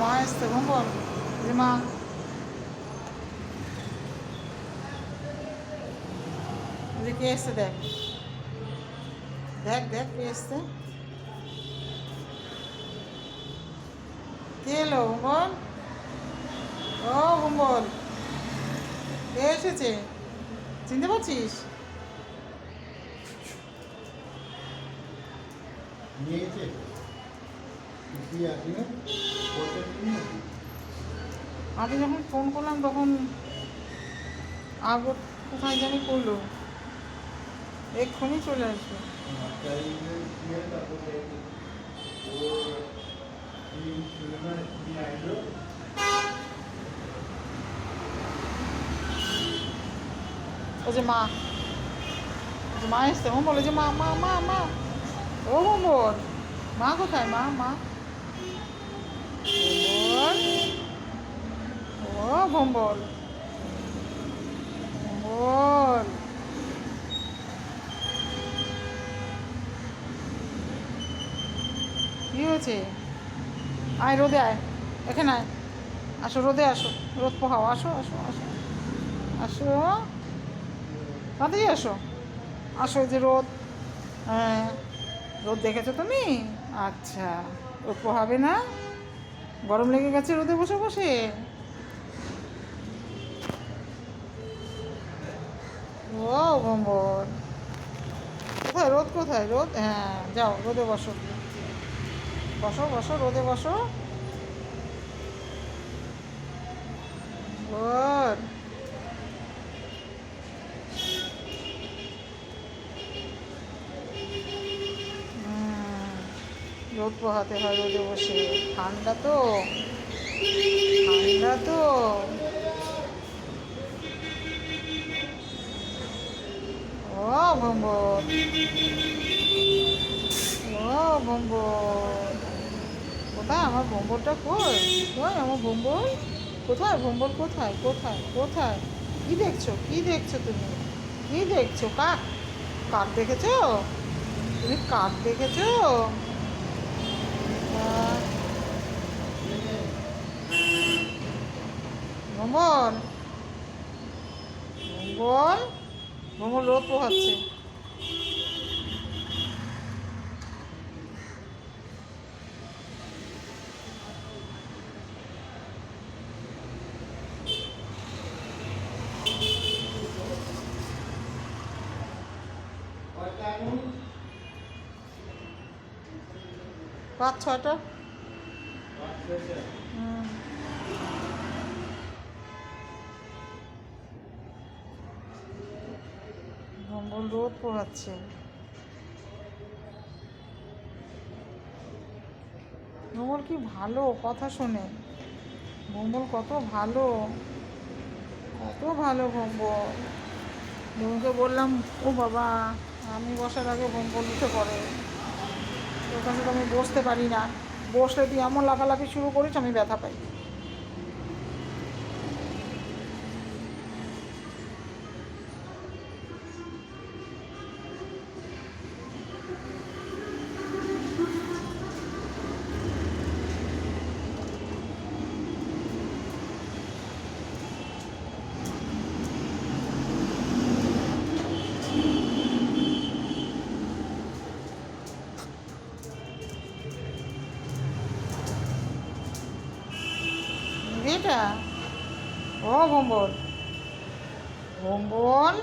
মা এসছে ভম্বল, যে মা যে কে এসছে দেখ দেখ দেখ কে এসছে, কে এলো ভম্বল? ও ভম্বল, কে এসেছে চিনতে পারছিস? আমি যখন ফোন করলাম তখন আগর কোথায় জানি করলো, এক্ষুনি চলে আসবে। ও যে মা, যে মা এসছে ও বলে যে মা মা মা মা, ও ভম্বল মা কোথায়, মা মা ভম্বল, ও ভম্বল ভম্বল, কি হয়েছে? আয় রোদে আয়, এখানে আয়, আসো রোদে আসো, রোদ পোহাও, আসো আসো আসো আসো, তাড়াতাড়ি আসো, আসো এই যে রোদ, হ্যাঁ রোদ দেখেছো তুমি? আচ্ছা, রোদ পোহাবে না? গরম লেগে গেছে রোদে বসে বসে? ও ভম্বল, কোথায় রোদ, কোথায় রোদ? হ্যাঁ যাও রোদে বসো, বসো বসো রোদে বসো। গুড, রোদ পোহাতে হয় রোদে বসে, ঠান্ডা তো, ঠান্ডা তো। ও ভম্বল, ও ভম্বল, কোথায় আমার ভম্বলটা, কই কই আমার ভম্বল, কোথায় ভম্বল, কোথায় কোথায় কোথায়? কি দেখছো, কি দেখছো তুমি, কি দেখছো? কাক, কাক দেখেছো তুমি, কাক দেখেছো? আহ, ভম্বল, ভম্বল, ভম্বল রোদ পোহাচ্ছে। পাঁচ ছয়টা, ভম্বল রোদ পোহাচ্ছে। ভম্বল কি ভালো কথা শোনে, ভম্বল কত ভালো, কত ভালো ভম্বল। ভম্বলকে বললাম ও বাবা, আমি বসার আগে ভম্বল উঠে পড়ে, ওখানে তো আমি বসতে পারি না, বসলে তুই এমন লাফালাফি শুরু করিস আমি ব্যথা পাই। এটা ও ভম্বল, ভম্বল